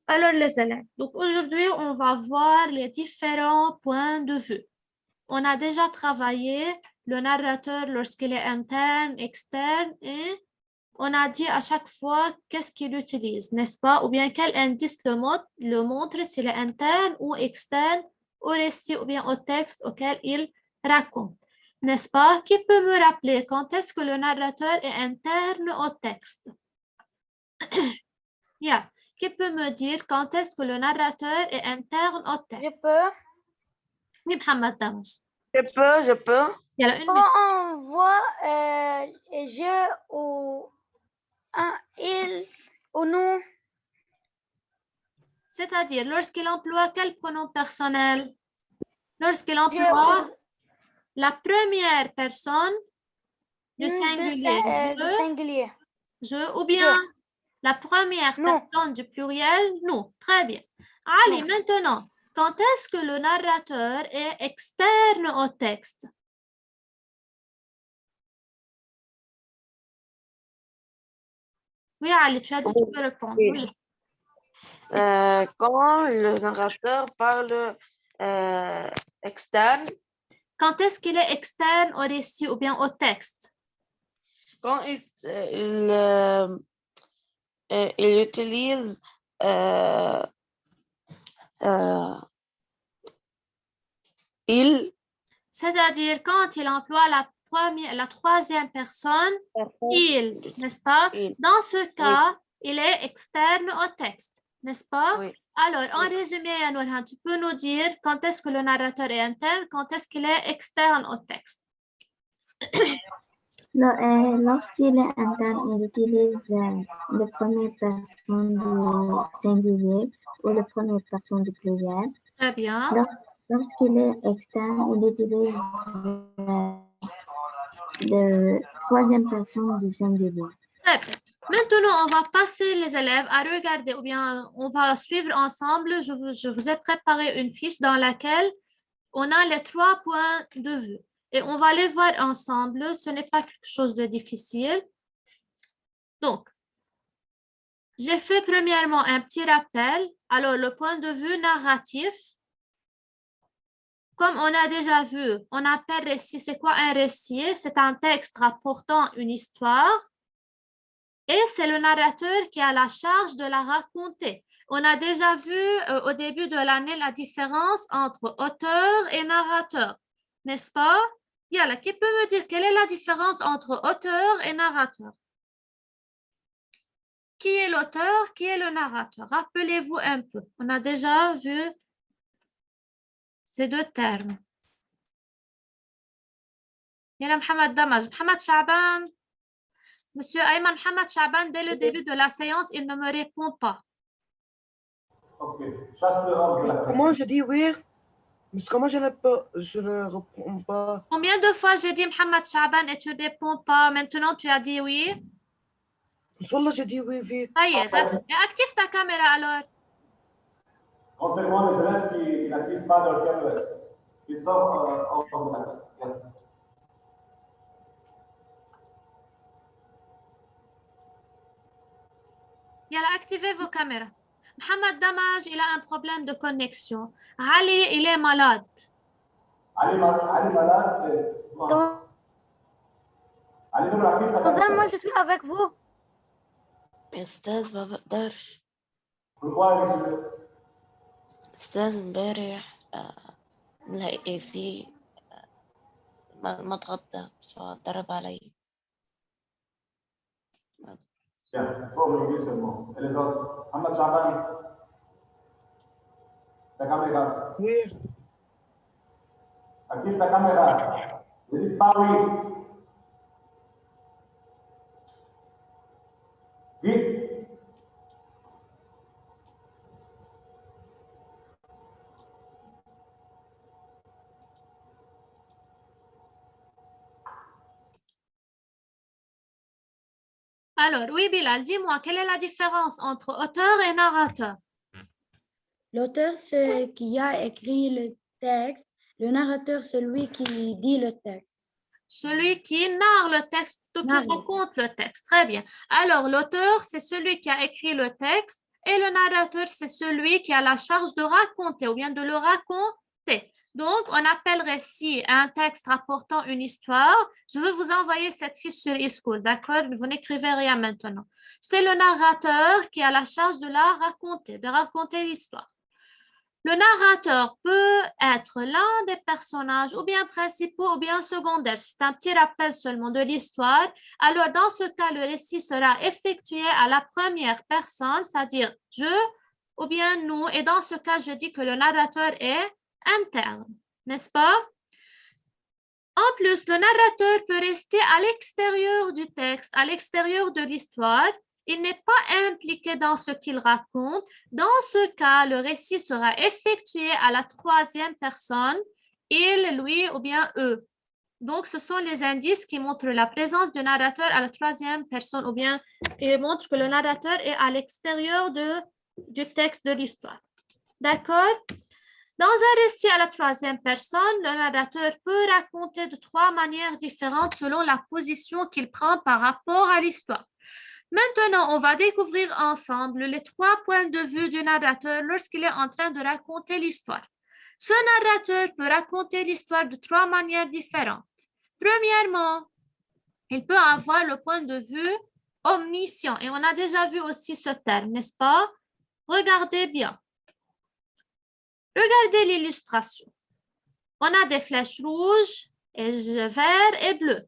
Alors, les élèves, donc aujourd'hui, on va voir les différents points de vue. On a déjà travaillé le narrateur lorsqu'il est interne, externe, et on a dit à chaque fois qu'est-ce qu'il utilise, n'est-ce pas? Ou bien quel indice le montre s'il est interne ou externe au récit ou bien au texte auquel il raconte. N'est-ce pas? Qui peut me rappeler quand est-ce que le narrateur est interne au texte? Yeah. Qui peut me dire quand est-ce que le narrateur est interne au texte? Je peux. Oui, Mohamed Damash. Je peux. Il y a une Quand on voit je ou un, il ou nous. C'est-à-dire, lorsqu'il emploie quel pronom personnel? Lorsqu'il emploie la première personne du singulier, je, ou bien la première personne du pluriel, nous. Très bien. Ali, maintenant, quand est-ce que le narrateur est externe au texte? Oui, Ali, tu as dit que tu peux répondre. Oui. Quand le narrateur parle externe. Quand est-ce qu'il est externe au récit ou bien au texte? Quand il utilise il. C'est-à-dire quand il emploie la troisième personne, il, n'est-ce pas? Il. Dans ce cas, Oui. il est externe au texte, n'est-ce pas? Oui. Alors, en résumé, Yannourhan, tu peux nous dire quand est-ce que le narrateur est interne, quand est-ce qu'il est externe au texte? Lorsqu'il est interne, il utilise la première personne du singulier ou la première personne du pluriel. Très bien. Lorsqu'il est externe, il utilise la troisième personne du singulier. Très bien. Maintenant, on va passer les élèves à regarder, ou bien on va suivre ensemble. Je vous ai préparé une fiche dans laquelle on a les 3 points de vue. Et on va les voir ensemble. Ce n'est pas quelque chose de difficile. Donc, j'ai fait premièrement un petit rappel. Alors, le point de vue narratif, comme on a déjà vu, on appelle récit. C'est quoi un récit? C'est un texte rapportant une histoire. Et c'est le narrateur qui a la charge de la raconter. On a déjà vu au début de l'année la différence entre auteur et narrateur, n'est-ce pas? Yala, qui peut me dire quelle est la différence entre auteur et narrateur? Qui est l'auteur? Qui est le narrateur? Rappelez-vous un peu. On a déjà vu ces 2 termes. Yala Mohamed Damaj. Mohamed Chaban. Monsieur Ayman Mohamed Chaban, dès le début de la séance, il ne me répond pas. Ok. Comment je dis oui? Mais comment je ne réponds pas? Combien de fois j'ai dit Mohamed Chaban et tu ne réponds pas? Maintenant, tu as dit oui. Wallah, je dis oui vite. Et active ta caméra alors. Concernant les élèves qui n'activent pas leur caméra, ils sont hors de la classe. Yalla, activez vos caméras. Mohamed Damaj, il a un problème de connexion. Ali, il est malade. Ali malade. Moi, je suis avec vous. أستاذ ما بقدرش. Pourquoi il أستاذ امبارح ملاقي AC ما اتغطى فضرب علي. Tiens, faut obliger seulement. Et les autres? Mohamed Chaban, ta caméra. Oui. Active ta caméra. Ne dites pas oui. Vite. Alors, oui, Bilal, dis-moi, quelle est la différence entre auteur et narrateur? L'auteur, c'est qui a écrit le texte. Le narrateur, c'est lui qui dit le texte. Celui qui narre le texte, qui raconte le texte. Très bien. Alors, l'auteur, c'est celui qui a écrit le texte et le narrateur, c'est celui qui a la charge de raconter ou bien de le raconter. Donc, on appelle récit un texte rapportant une histoire. Je vais vous envoyer cette fiche sur eSchool, d'accord? Vous n'écrivez rien maintenant. C'est le narrateur qui a la charge de la raconter, de raconter l'histoire. Le narrateur peut être l'un des personnages ou bien principaux ou bien secondaires. C'est un petit rappel seulement de l'histoire. Alors, dans ce cas, le récit sera effectué à la première personne, c'est-à-dire je ou bien nous. Et dans ce cas, je dis que le narrateur est interne, n'est-ce pas? En plus, le narrateur peut rester à l'extérieur du texte, à l'extérieur de l'histoire. Il n'est pas impliqué dans ce qu'il raconte. Dans ce cas, le récit sera effectué à la troisième personne, il, lui ou bien eux. Donc, ce sont les indices qui montrent la présence du narrateur à la troisième personne ou bien ils montrent que le narrateur est à l'extérieur du texte de l'histoire. D'accord? Dans un récit à la troisième personne, le narrateur peut raconter de trois manières différentes selon la position qu'il prend par rapport à l'histoire. Maintenant, on va découvrir ensemble les trois points de vue du narrateur lorsqu'il est en train de raconter l'histoire. Ce narrateur peut raconter l'histoire de trois manières différentes. Premièrement, il peut avoir le point de vue omniscient. Et on a déjà vu aussi ce terme, n'est-ce pas? Regardez bien. Regardez l'illustration. On a des flèches rouges, et vertes et bleues.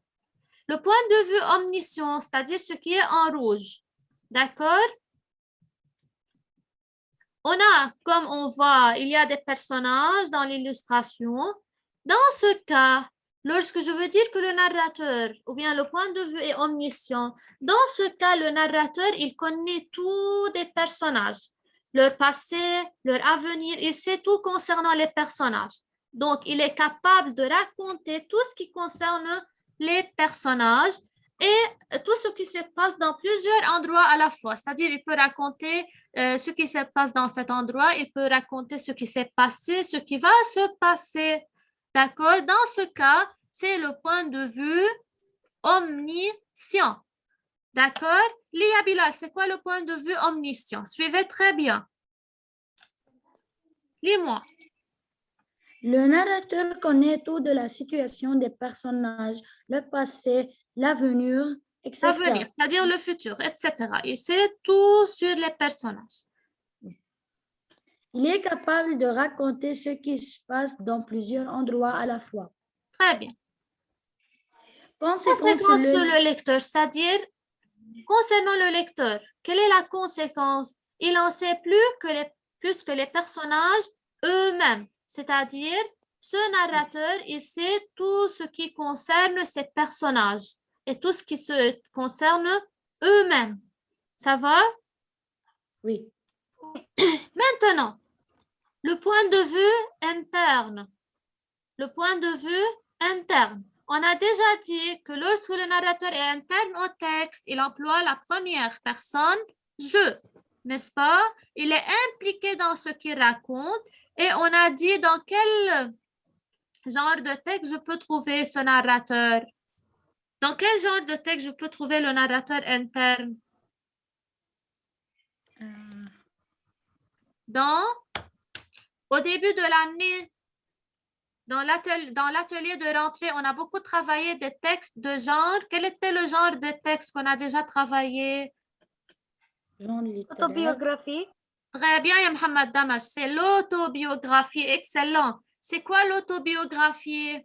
Le point de vue omniscient, c'est-à-dire ce qui est en rouge. D'accord? On a, comme on voit, il y a des personnages dans l'illustration. Dans ce cas, lorsque je veux dire que le narrateur, ou bien le point de vue est omniscient, dans ce cas, le narrateur, il connaît tous des personnages. Leur passé, leur avenir, il sait tout concernant les personnages. Donc, il est capable de raconter tout ce qui concerne les personnages et tout ce qui se passe dans plusieurs endroits à la fois. C'est-à-dire, il peut raconter ce qui se passe dans cet endroit, il peut raconter ce qui s'est passé, ce qui va se passer. D'accord? Dans ce cas, c'est le point de vue omniscient. D'accord? Lia Bilal, c'est quoi le point de vue omniscient? Suivez très bien. Lis-moi. Le narrateur connaît tout de la situation des personnages, le passé, l'avenir, etc. L'avenir, c'est-à-dire le futur, etc. Il sait tout sur les personnages. Il est capable de raconter ce qui se passe dans plusieurs endroits à la fois. Très bien. Conséquence sur le lecteur, c'est-à-dire concernant le lecteur, quelle est la conséquence? Il en sait plus que les personnages eux-mêmes, c'est-à-dire ce narrateur, il sait tout ce qui concerne ces personnages et tout ce qui se concerne eux-mêmes. Ça va? Oui. Maintenant, le point de vue interne. Le point de vue interne. On a déjà dit que lorsque le narrateur est interne au texte, il emploie la première personne « je », n'est-ce pas? Il est impliqué dans ce qu'il raconte et on a dit dans quel genre de texte je peux trouver ce narrateur. Dans quel genre de texte je peux trouver le narrateur interne? Au début de l'année, dans l'atelier de rentrée, on a beaucoup travaillé des textes de genre. Quel était le genre de texte qu'on a déjà travaillé? Genre littéraire. Autobiographique. Très bien, ya Mohamed Damas. C'est l'autobiographie. Excellent. C'est quoi l'autobiographie?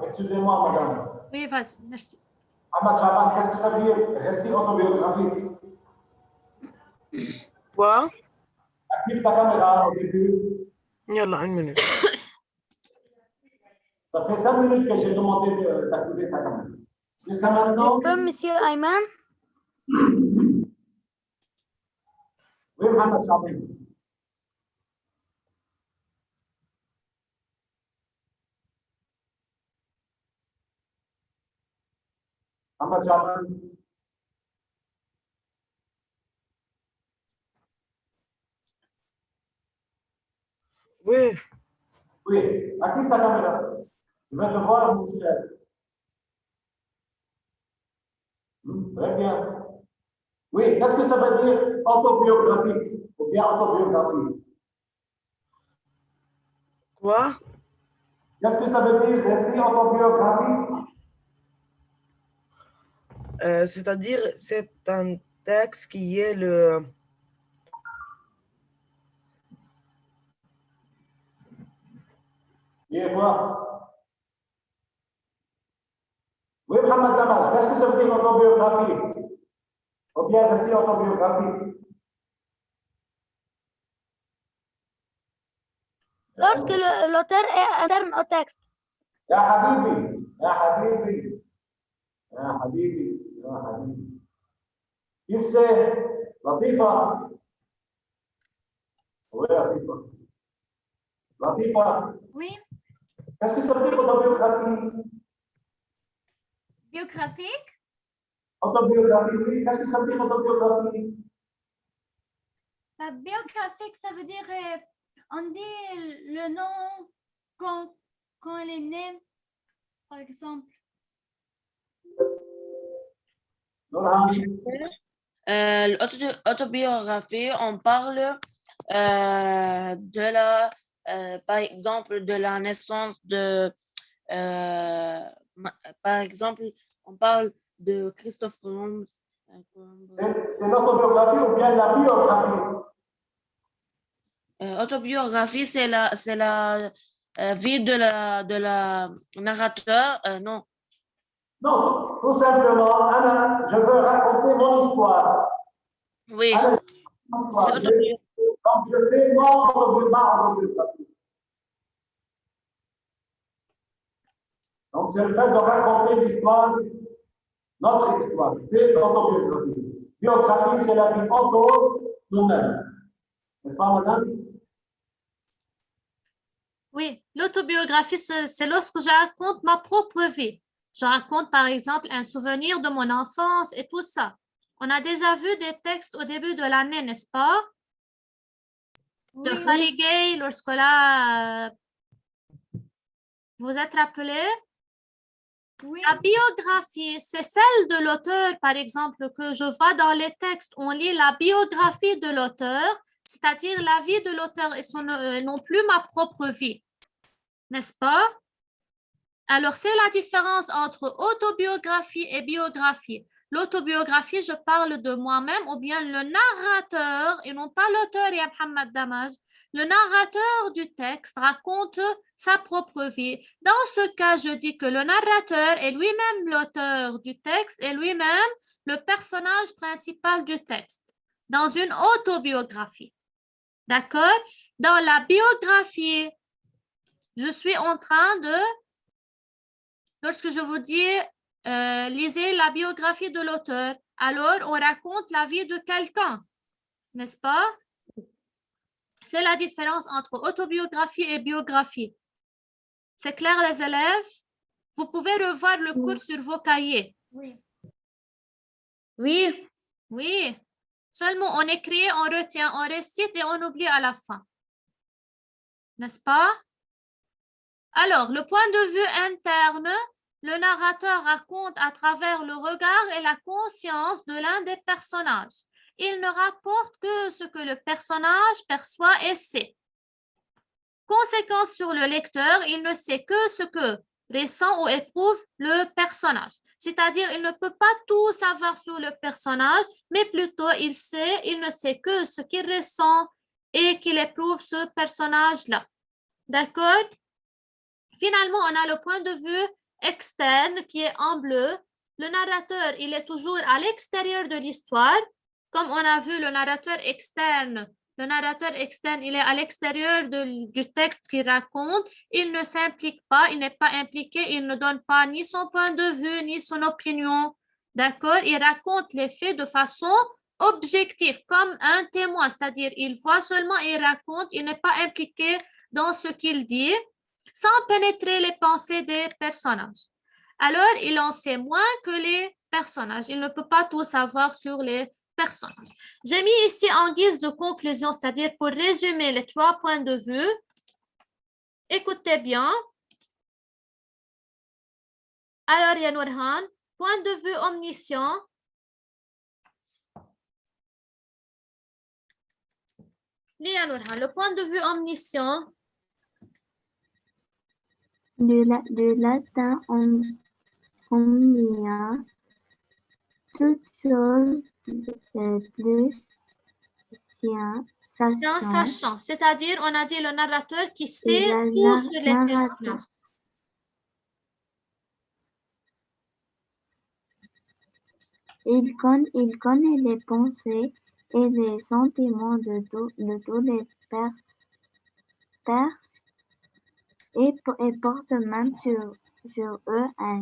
Excusez-moi, madame. Oui, vas-y, merci. Ahmad Chaban, qu'est-ce que ça veut dire récit autobiographique? Quoi? Active ta caméra au début. Yallah, une minute. Ça fait 5 minutes que j'ai demandé d'activer ta caméra. Jusqu'à maintenant. Je peux, monsieur Ayman? Oui, Mohamed Chaban. Ahmad Chaban. Oui. Oui, active ta caméra. Je vais te voir, mon cher. Très bien. Oui, qu'est-ce que ça veut dire autobiographique ou bien autobiographie? Quoi? Qu'est-ce que ça veut dire récit autobiographique? C'est-à-dire, c'est un texte qui est le... Qui est quoi? Oui, Mohamed Damal, qu'est-ce que ça veut dire autobiographie? Ou bien récit autobiographique? Lorsque l'auteur est interne au texte. يا حبيبي يا حبيبي يا حبيبي يا حبيبي. Qui c'est? Latifa? Oui, Latifa. Latifa, Oui, qu'est-ce que ça veut dire autobiographie? biographique. Autobiographie, oui, qu'est-ce que ça veut dire autobiographie? Biographique, ça veut dire, on dit le nom quand elle est née, par exemple. Nurhan, L'autobiographie, on parle par exemple, de la naissance de, par exemple, on parle de Christophe Columbus. c'est l'autobiographie ou bien la biographie? Autobiographie, c'est la vie de la narrateur. Non. Non, tout simplement, Anna, je veux raconter mon histoire. Oui. Anna, C'est autobiographie. donc, je fais ma autobiographie. Donc, c'est le fait de raconter l'histoire, notre histoire. C'est l'autobiographie. Biographie, c'est la vie auto nous-mêmes. N'est-ce pas, madame? Oui, l'autobiographie, c'est lorsque je raconte ma propre vie. Je raconte, par exemple, un souvenir de mon enfance et tout ça. On a déjà vu des textes au début de l'année, n'est-ce pas? De Khali Gay, lorsque là, vous êtes rappelé? Oui. La biographie, c'est celle de l'auteur, par exemple, que je vois dans les textes. On lit la biographie de l'auteur, c'est-à-dire la vie de l'auteur et non plus ma propre vie. N'est-ce pas? Alors, c'est la différence entre autobiographie et biographie. L'autobiographie, je parle de moi-même ou bien le narrateur, et non pas l'auteur, ya Mohamed Damaj. Le narrateur du texte raconte sa propre vie. Dans ce cas, je dis que le narrateur est lui-même l'auteur du texte et lui-même le personnage principal du texte. Dans une autobiographie. D'accord? Dans la biographie, je suis en train de... Lorsque je vous dis, lisez la biographie de l'auteur, alors on raconte la vie de quelqu'un, n'est-ce pas? C'est la différence entre autobiographie et biographie. C'est clair, les élèves? Vous pouvez revoir le cours sur vos cahiers. Oui. Oui. Oui. Seulement, on écrit, on retient, on récite et on oublie à la fin. N'est-ce pas? Alors, le point de vue interne, le narrateur raconte à travers le regard et la conscience de l'un des personnages. Il ne rapporte que ce que le personnage perçoit et sait. Conséquence sur le lecteur, il ne sait que ce que ressent ou éprouve le personnage. C'est-à-dire, il ne peut pas tout savoir sur le personnage, mais plutôt il ne sait que ce qu'il ressent et qu'il éprouve ce personnage-là. D'accord? Finalement, on a le point de vue externe qui est en bleu. Le narrateur, il est toujours à l'extérieur de l'histoire. Comme on a vu le narrateur externe, il est à l'extérieur du texte qu'il raconte. Il ne s'implique pas, il n'est pas impliqué, il ne donne pas ni son point de vue, ni son opinion. D'accord? Il raconte les faits de façon objective, comme un témoin, c'est-à-dire il voit seulement et il raconte, il n'est pas impliqué dans ce qu'il dit, sans pénétrer les pensées des personnages. Alors, il en sait moins que les personnages. Il ne peut pas tout savoir sur les personnages. J'ai mis ici en guise de conclusion, c'est-à-dire pour résumer les 3 points de vue. Écoutez bien. Alors, ya Nourhan, point de vue omniscient. Ya Nourhan, le point de vue omniscient. De latin omnia, toute chose plus sachant. C'est-à-dire, on a dit le narrateur qui sait la tout sur les narrateur. personnages. Il connaît les pensées et les sentiments de tous les pères et porte même sur eux un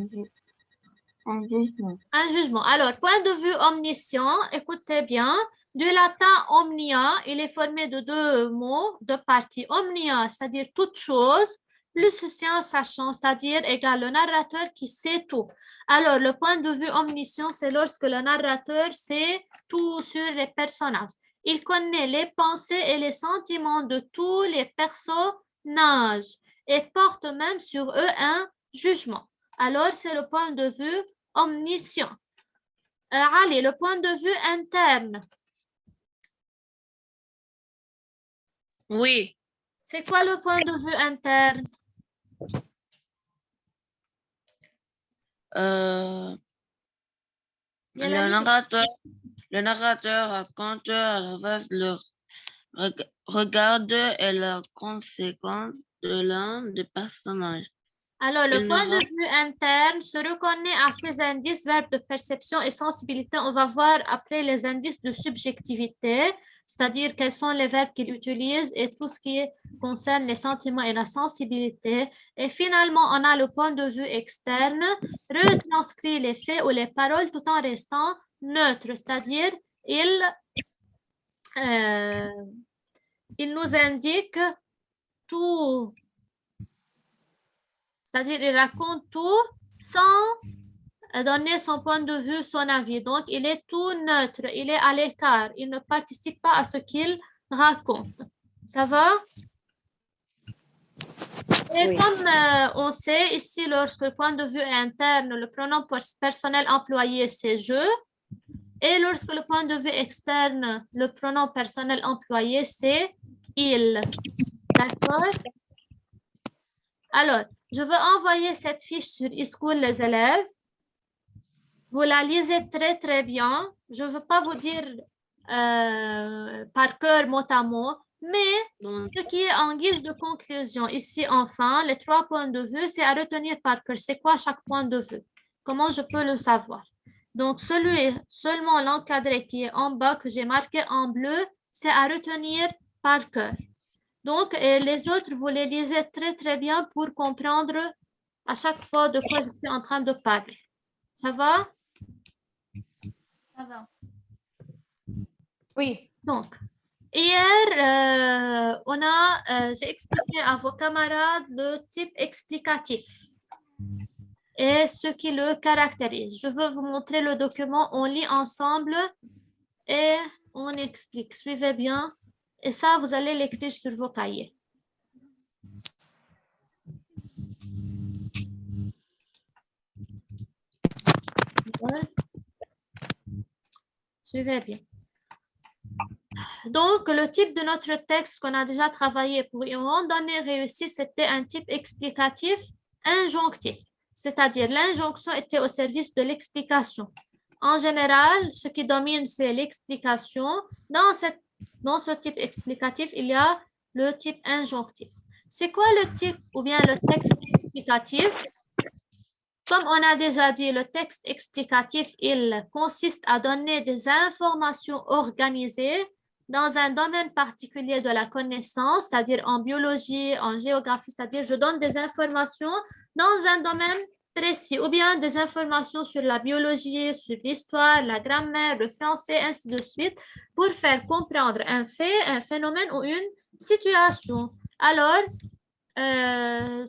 jugement. Un jugement. Alors, point de vue omniscient, écoutez bien, du latin omnia, il est formé de deux mots, deux parties. Omnia, c'est-à-dire toute chose, plus science sachant, c'est-à-dire égal le narrateur qui sait tout. Alors, le point de vue omniscient, c'est lorsque le narrateur sait tout sur les personnages. Il connaît les pensées et les sentiments de tous les personnages et porte même sur eux un jugement. Alors, c'est le point de vue omniscient. Ali, le point de vue interne. Oui. C'est quoi le point de vue interne? Le narrateur raconte à la base le regarde et la conséquence de l'un des personnages. Alors, le point de vue interne se reconnaît à ces indices, verbes de perception et sensibilité. On va voir après les indices de subjectivité, c'est-à-dire quels sont les verbes qu'il utilise et tout ce qui concerne les sentiments et la sensibilité. Et finalement, on a le point de vue externe, retranscrit les faits ou les paroles tout en restant neutre, c'est-à-dire il nous indique tout. C'est-à-dire, il raconte tout sans donner son point de vue, son avis. Donc, il est tout neutre, il est à l'écart, il ne participe pas à ce qu'il raconte. Ça va? Et oui. Comme on sait, ici, lorsque le point de vue interne, le pronom personnel employé, c'est « je ». Et lorsque le point de vue externe, le pronom personnel employé, c'est « il ». D'accord? Alors, je veux envoyer cette fiche sur eSchool les élèves. Vous la lisez très, très bien. Je ne veux pas vous dire par cœur mot à mot, mais ce qui est en guise de conclusion ici, enfin, les 3 points de vue, c'est à retenir par cœur. C'est quoi chaque point de vue? Comment je peux le savoir? Donc, seulement l'encadré qui est en bas, que j'ai marqué en bleu, c'est à retenir par cœur. Donc, les autres, vous les lisez très, très bien pour comprendre à chaque fois de quoi je suis en train de parler. Ça va? Ça va. Oui. Donc, hier, j'ai expliqué à vos camarades le type explicatif et ce qui le caractérise. Je veux vous montrer le document, on lit ensemble et on explique. Suivez bien. Et ça, vous allez l'écrire sur vos cahiers. Suivez bien. Donc, le type de notre texte qu'on a déjà travaillé pour une randonnée réussie, c'était un type explicatif injonctif. C'est-à-dire, l'injonction était au service de l'explication. En général, ce qui domine, c'est l'explication. Dans ce type explicatif, il y a le type injonctif. C'est quoi le type ou bien le texte explicatif? Comme on a déjà dit, le texte explicatif, il consiste à donner des informations organisées dans un domaine particulier de la connaissance, c'est-à-dire en biologie, en géographie, c'est-à-dire je donne des informations dans un domaine précis, ou bien des informations sur la biologie, sur l'histoire, la grammaire, le français, ainsi de suite, pour faire comprendre un fait, un phénomène ou une situation. Alors,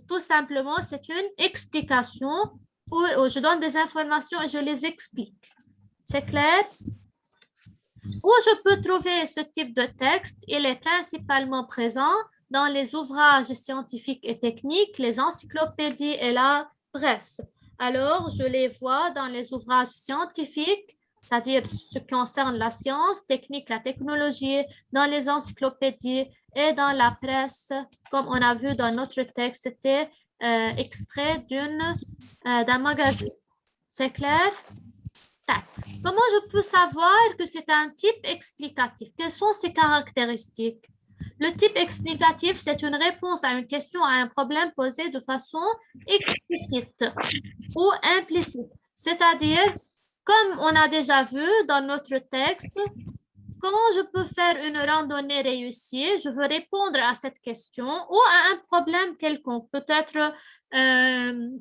tout simplement, c'est une explication où je donne des informations et je les explique. C'est clair? Où je peux trouver ce type de texte? Il est principalement présent dans les ouvrages scientifiques et techniques, les encyclopédies et la presse. alors je les vois dans les ouvrages scientifiques, c'est-à-dire ce qui concerne la science, technique, la technologie, dans les encyclopédies et dans la presse, comme on a vu dans notre texte, c'était extrait d'un magazine. C'est clair? Tac. Comment je peux savoir que c'est un type explicatif? Quelles sont ses caractéristiques? Le type explicatif, c'est une réponse à une question, à un problème posé de façon explicite ou implicite. C'est-à-dire, comme on a déjà vu dans notre texte, comment je peux faire une randonnée réussie? Je veux répondre à cette question ou à un problème quelconque. Peut-être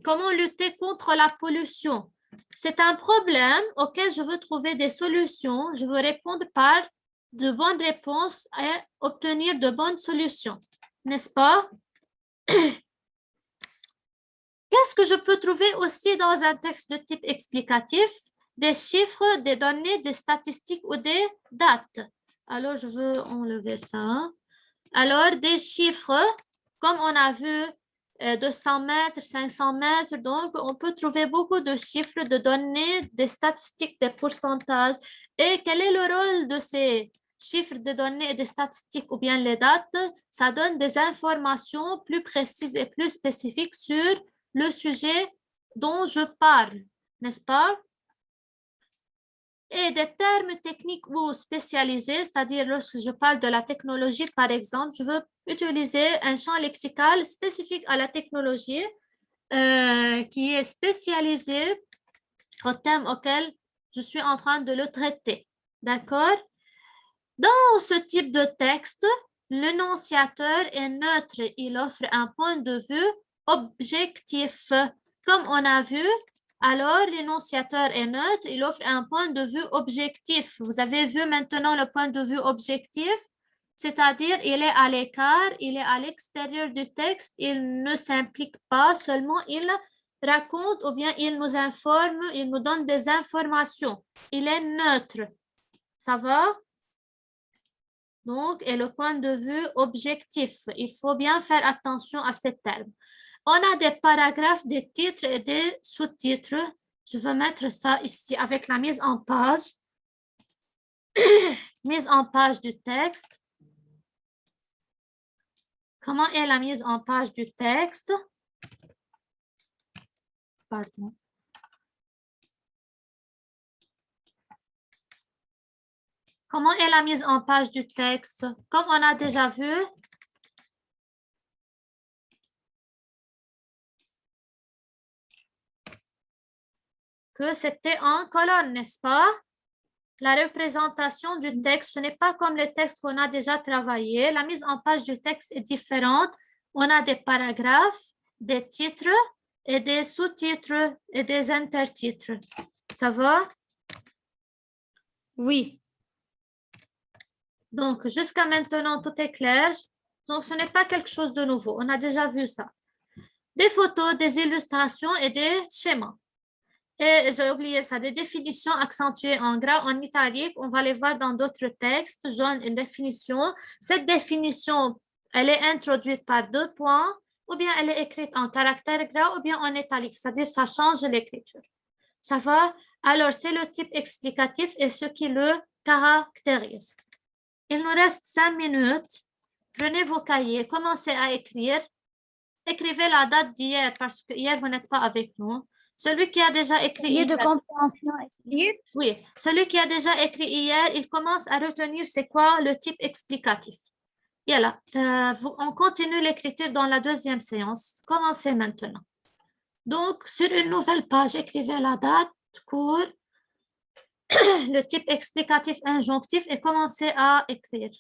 comment lutter contre la pollution. C'est un problème auquel je veux trouver des solutions. Je veux répondre par de bonnes réponses et obtenir de bonnes solutions. N'est-ce pas? Qu'est-ce que je peux trouver aussi dans un texte de type explicatif? Des chiffres, des données, des statistiques ou des dates. Alors, je veux enlever ça. Alors, des chiffres, comme on a vu, 200 mètres, 500 mètres. Donc, on peut trouver beaucoup de chiffres, de données, des statistiques, des pourcentages. Et quel est le rôle de ces chiffres, de données et des statistiques ou bien les dates? Ça donne des informations plus précises et plus spécifiques sur le sujet dont je parle, n'est-ce pas? Et des termes techniques ou spécialisés, c'est-à-dire lorsque je parle de la technologie, par exemple, je veux utiliser un champ lexical spécifique à la technologie qui est spécialisé au thème auquel je suis en train de le traiter. D'accord? Dans ce type de texte, l'énonciateur est neutre. Il offre un point de vue objectif. Comme on a vu, alors l'énonciateur est neutre, il offre un point de vue objectif. Vous avez vu maintenant le point de vue objectif, c'est-à-dire il est à l'écart, il est à l'extérieur du texte, il ne s'implique pas, seulement il raconte ou bien il nous informe, il nous donne des informations. Il est neutre. Ça va? Donc, et le point de vue objectif. Il faut bien faire attention à ces termes. On a des paragraphes, des titres et des sous-titres. Je vais mettre ça ici avec la mise en page. Mise en page du texte. Comment est la mise en page du texte? Pardon. Comment est la mise en page du texte? Comme on a déjà vu, que c'était en colonne, n'est-ce pas? La représentation du texte, ce n'est pas comme le texte qu'on a déjà travaillé. La mise en page du texte est différente. On a des paragraphes, des titres et des sous-titres et des intertitres. Ça va? Oui. Donc, jusqu'à maintenant, tout est clair. Donc, ce n'est pas quelque chose de nouveau. On a déjà vu ça. Des photos, des illustrations et des schémas. Et j'ai oublié ça, des définitions accentuées en gras, en italique. On va les voir dans d'autres textes. Je donne une définition. Cette définition, elle est introduite par 2 points, ou bien elle est écrite en caractère gras, ou bien en italique. C'est-à-dire ça change l'écriture. Ça va? Alors, c'est le type explicatif et ce qui le caractérise. Il nous reste 5 minutes. Prenez vos cahiers, commencez à écrire. Écrivez la date d'hier parce que hier, vous n'êtes pas avec nous. Celui qui a déjà écrit hier, de compréhension écrite. Oui, celui qui a déjà écrit hier, il commence à retenir c'est quoi le type explicatif. Voilà, on continue l'écriture dans la deuxième séance. Commencez maintenant. Donc, sur une nouvelle page, écrivez la date, cours, le type explicatif injonctif et commencez à écrire.